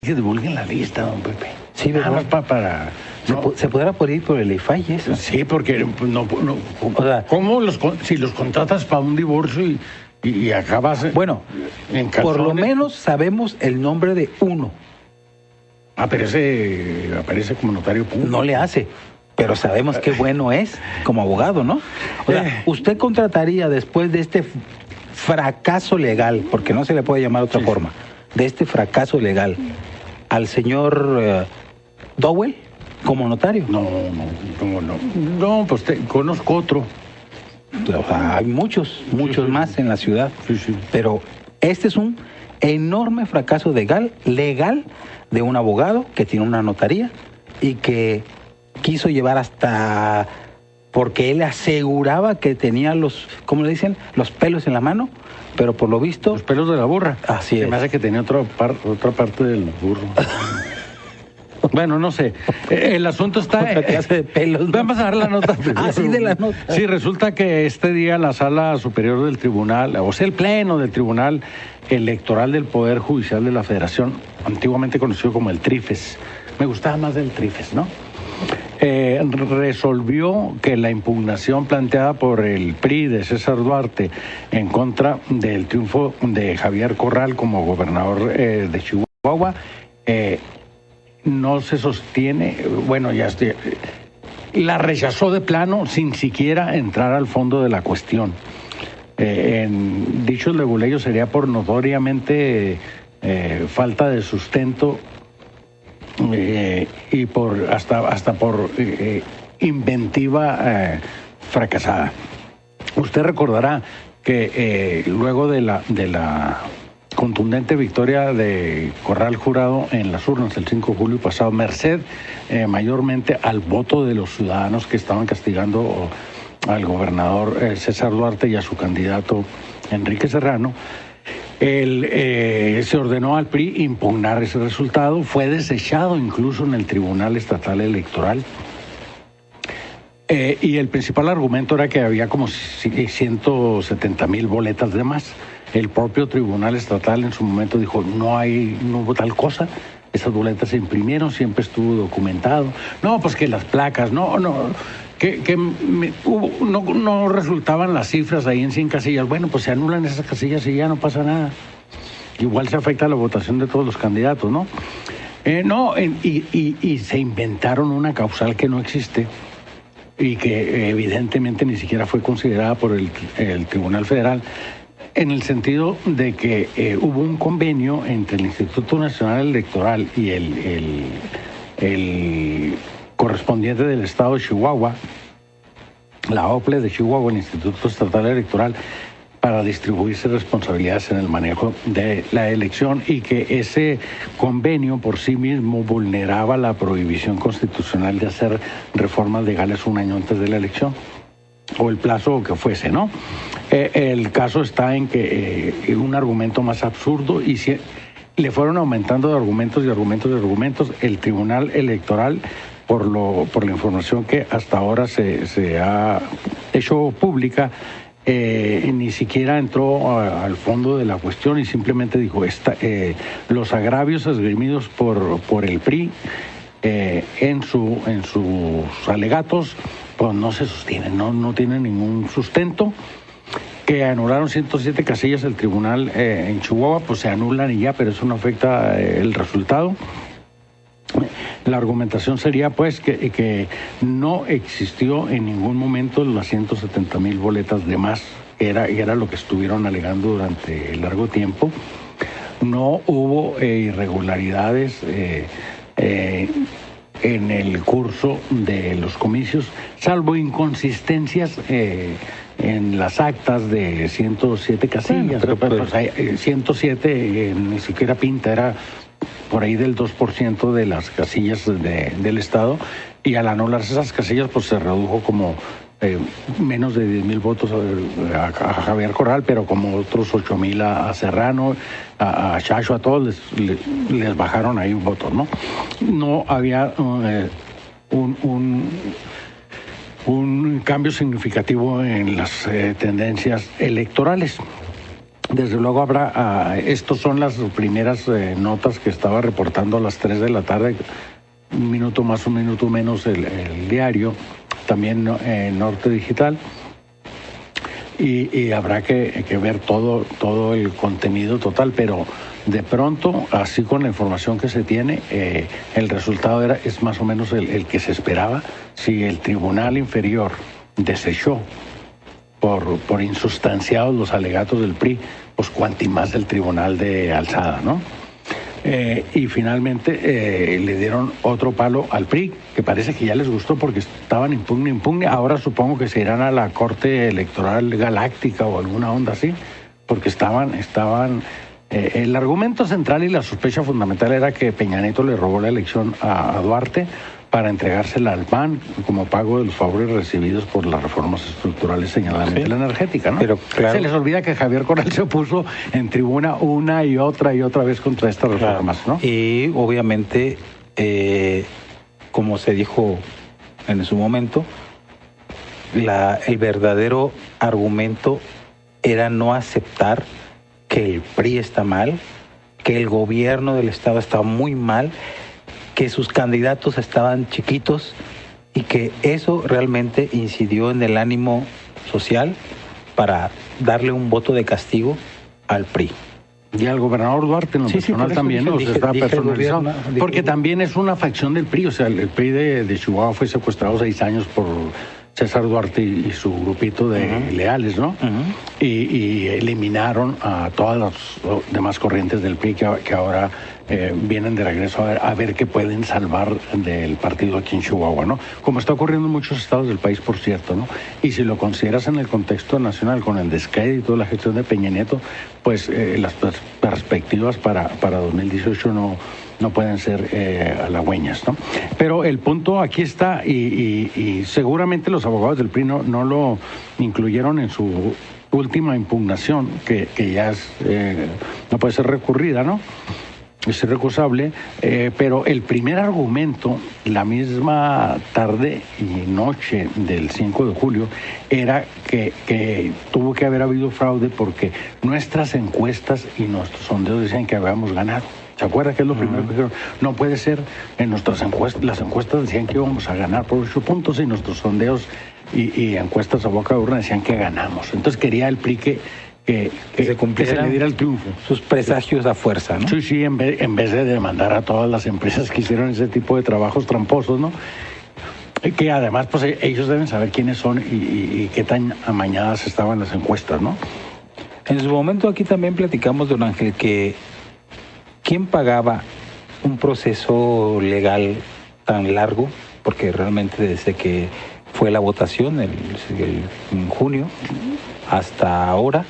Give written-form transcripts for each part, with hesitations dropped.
que divulguen la lista, don Pepe. Sí, ¿verdad? Para ¿Se podrá por ir por el IFAI eso? Sí, porque O sea, ¿cómo si los contratas para un divorcio y acabas bueno, en por lo calzones? menos sabemos el nombre de uno. Aparece como notario público. No le hace, pero sabemos qué bueno es como abogado, ¿no? O sea, usted contrataría después de este fracaso legal, porque no se le puede llamar de otra forma, de este fracaso legal, al señor Dowell como notario. No, pues conozco otro. O sea, hay muchos más en la ciudad. Sí. Pero este es un enorme fracaso legal de un abogado que tiene una notaría y que quiso llevar hasta... porque él aseguraba que tenía ¿cómo le dicen? Los pelos en la mano, pero por lo visto... Los pelos de la burra. Así Se es. me hace que tenía otra parte del burro. Bueno, no sé. El asunto está... Otra clase de pelos, ¿no? Vamos a dar la nota. Sí, de la nota. Sí, resulta que este día la Sala Superior del Tribunal, o sea, el Pleno del Tribunal Electoral del Poder Judicial de la Federación, antiguamente conocido como el TRIFES, me gustaba más del TRIFES, ¿no? Resolvió que la impugnación planteada por el PRI de César Duarte en contra del triunfo de Javier Corral como gobernador de Chihuahua no se sostiene, la rechazó de plano sin siquiera entrar al fondo de la cuestión. En dichos leguleyos sería por notoriamente falta de sustento y hasta por inventiva fracasada. Usted recordará que luego de la contundente victoria de Corral Jurado en las urnas el 5 de julio pasado, merced mayormente al voto de los ciudadanos que estaban castigando al gobernador César Duarte y a su candidato Enrique Serrano, se ordenó al PRI impugnar ese resultado, fue desechado incluso en el Tribunal Estatal Electoral. Y el principal argumento era que había como 170,000 boletas de más. El propio Tribunal Estatal en su momento dijo, no hubo tal cosa, esas boletas se imprimieron, siempre estuvo documentado. No, pues que las placas, no resultaban las cifras ahí en 100 casillas. Bueno, pues se anulan esas casillas y ya no pasa nada. Igual se afecta la votación de todos los candidatos, ¿no? Y se inventaron una causal que no existe y que evidentemente ni siquiera fue considerada por el Tribunal Federal, en el sentido de que hubo un convenio entre el Instituto Nacional Electoral y el correspondiente del Estado de Chihuahua, la OPLE de Chihuahua, el Instituto Estatal Electoral, para distribuirse responsabilidades en el manejo de la elección, y que ese convenio por sí mismo vulneraba la prohibición constitucional de hacer reformas legales un año antes de la elección, o el plazo que fuese, ¿no? El caso está en que un argumento más absurdo, y le fueron aumentando de argumentos y argumentos y argumentos. El Tribunal Electoral, por la información que hasta ahora se ha hecho pública, ni siquiera entró al fondo de la cuestión y simplemente dijo los agravios esgrimidos por el PRI en sus alegatos pues no se sostienen, no tienen ningún sustento. Que anularon 107 casillas del tribunal en Chihuahua, pues se anulan y ya, pero eso no afecta el resultado. La argumentación sería pues que no existió en ningún momento las 170,000 boletas de más, era lo que estuvieron alegando durante largo tiempo. No hubo irregularidades en el curso de los comicios, salvo inconsistencias en las actas de 107 casillas. Bueno, pero 107 ni siquiera pinta, era por ahí del 2% de las casillas del Estado, y al anularse esas casillas pues se redujo como menos de 10,000 votos a Javier Corral, pero como otros 8,000 a Serrano, a Chacho, a todos les bajaron ahí un voto, ¿no? No había un cambio significativo en las tendencias electorales. Desde luego habrá, estos son las primeras notas que estaba reportando a las 3 de la tarde, un minuto más, un minuto menos el diario, también Norte Digital, y habrá que ver todo el contenido total, pero de pronto, así con la información que se tiene, el resultado es más o menos el que se esperaba. Si el Tribunal Inferior desechó por insustanciados los alegatos del PRI, pues cuanti más del Tribunal de Alzada, ¿no? Y finalmente le dieron otro palo al PRI, que parece que ya les gustó porque estaban impugne. Ahora supongo que se irán a la Corte Electoral Galáctica o alguna onda así, porque estaban el argumento central y la sospecha fundamental era que Peña Nieto le robó la elección a Duarte para entregársela al PAN como pago de los favores recibidos por las reformas estructurales, señaladamente la energética, ¿no? Pero claro, se les olvida que Javier Corral se opuso en tribuna una y otra vez contra estas reformas, ¿no? Y obviamente, como se dijo en su momento, el verdadero argumento era no aceptar que el PRI está mal, que el gobierno del Estado está muy mal, que sus candidatos estaban chiquitos y que eso realmente incidió en el ánimo social para darle un voto de castigo al PRI. Y al gobernador Duarte en lo personal también, ¿no? Está personalizado. Porque también es una facción del PRI, o sea, el PRI de Chihuahua fue secuestrado 6 años por César Duarte y su grupito de leales, ¿no? Y eliminaron a todas las demás corrientes del PRI que ahora vienen de regreso a ver qué pueden salvar del partido aquí en Chihuahua, ¿no? Como está ocurriendo en muchos estados del país, por cierto, ¿no? Y si lo consideras en el contexto nacional, con el descrédito de la gestión de Peña Nieto, pues las perspectivas para 2018 no pueden ser halagüeñas, ¿no? Pero el punto aquí está, y seguramente los abogados del PRI no lo incluyeron en su última impugnación, que ya no puede ser recurrida, ¿no? Es irrecusable, pero el primer argumento, la misma tarde y noche del 5 de julio, era que tuvo que haber habido fraude porque nuestras encuestas y nuestros sondeos decían que habíamos ganado. ¿Se acuerda que es lo primero que dijeron? No puede ser, en nuestras encuestas, las encuestas decían que íbamos a ganar por 8 puntos y nuestros sondeos y encuestas a boca de urna decían que ganamos. Entonces quería el PRI que se le diera el triunfo. Sus presagios a fuerza, ¿no? Sí, en vez de demandar a todas las empresas que hicieron ese tipo de trabajos tramposos, ¿no? Que además, pues ellos deben saber quiénes son y qué tan amañadas estaban las encuestas, ¿no? En su momento aquí también platicamos, don Ángel, que ¿quién pagaba un proceso legal tan largo? Porque realmente desde que fue la votación en junio hasta ahora,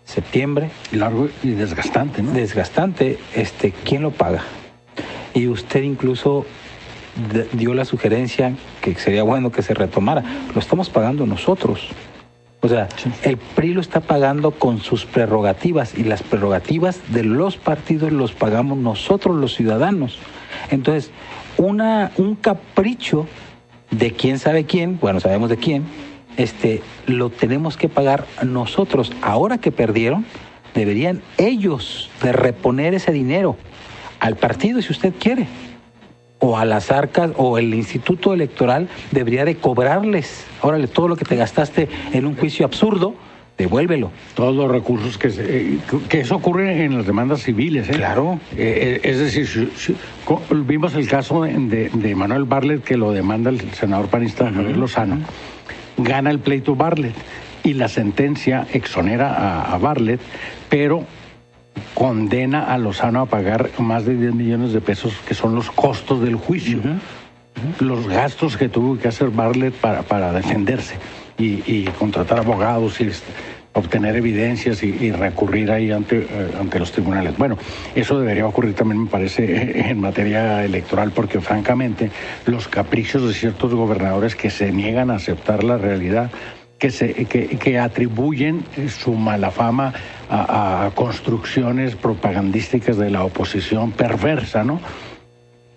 septiembre. Largo y desgastante, ¿no? Desgastante, ¿quién lo paga? Y usted incluso dio la sugerencia que sería bueno que se retomara. Lo estamos pagando nosotros. O sea, el PRI lo está pagando con sus prerrogativas y las prerrogativas de los partidos los pagamos nosotros los ciudadanos. Entonces, un capricho de quién sabe quién, bueno, sabemos de quién, lo tenemos que pagar nosotros. Ahora que perdieron, deberían ellos de reponer ese dinero al partido, si usted quiere, o a las arcas, o el Instituto Electoral debería de cobrarles. Órale, todo lo que te gastaste en un juicio absurdo, devuélvelo. Todos los recursos que eso ocurre en las demandas civiles, ¿eh? Claro. Es decir, vimos el caso de Manuel Bartlett, que lo demanda el senador panista Javier Lozano. Gana el pleito Bartlett y la sentencia exonera a Bartlett, pero condena a Lozano a pagar más de 10 millones de pesos, que son los costos del juicio, los gastos que tuvo que hacer Bartlett para defenderse y contratar abogados y obtener evidencias y recurrir ahí ante los tribunales. Bueno, eso debería ocurrir también, me parece, en materia electoral, porque francamente los caprichos de ciertos gobernadores que se niegan a aceptar la realidad, que atribuyen su mala fama a construcciones propagandísticas de la oposición perversa, ¿no?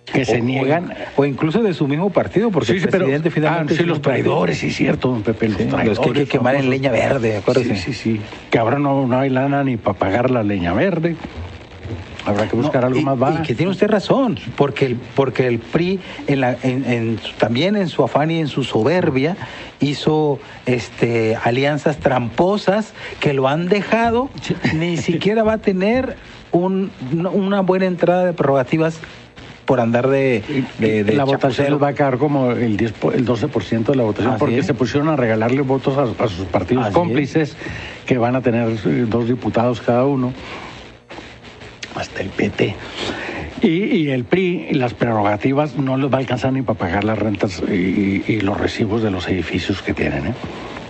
que se niegan. O incluso de su mismo partido, porque Sí, el presidente finalmente... sí, los traidores, sí, cierto, don Pepe, los traidores. Los que hay que quemar en leña verde, acuérdese. Sí. Que ahora no hay lana ni para pagar la leña verde. Habrá que buscar algo más barato. Y que tiene usted razón, porque el PRI, también en su afán y en su soberbia, hizo alianzas tramposas que lo han dejado, ni siquiera va a tener una buena entrada de prerrogativas por andar de la votación les va a quedar como el 12% de la votación. Así porque es. se pusieron a regalarle votos a sus partidos Así cómplices, que van a tener 2 diputados cada uno, hasta el PT. Y el PRI y las prerrogativas no les va a alcanzar ni para pagar las rentas y los recibos de los edificios que tienen, ¿eh?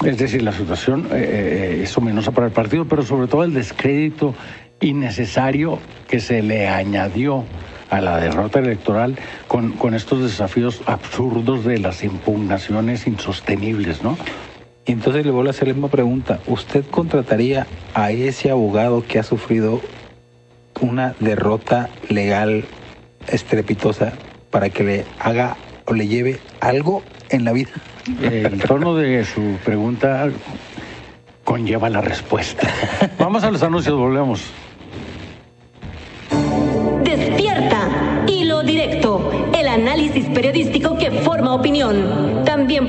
Es decir, la situación es ominosa para el partido, pero sobre todo el descrédito innecesario que se le añadió a la derrota electoral con estos desafíos absurdos de las impugnaciones insostenibles, ¿no? Y entonces le vuelvo a hacer la misma pregunta. ¿Usted contrataría a ese abogado que ha sufrido una derrota legal estrepitosa para que le haga o le lleve algo en la vida? El tono de su pregunta conlleva la respuesta. Vamos a los anuncios, volvemos. Despierta, Hilo Directo, el análisis periodístico que forma opinión. También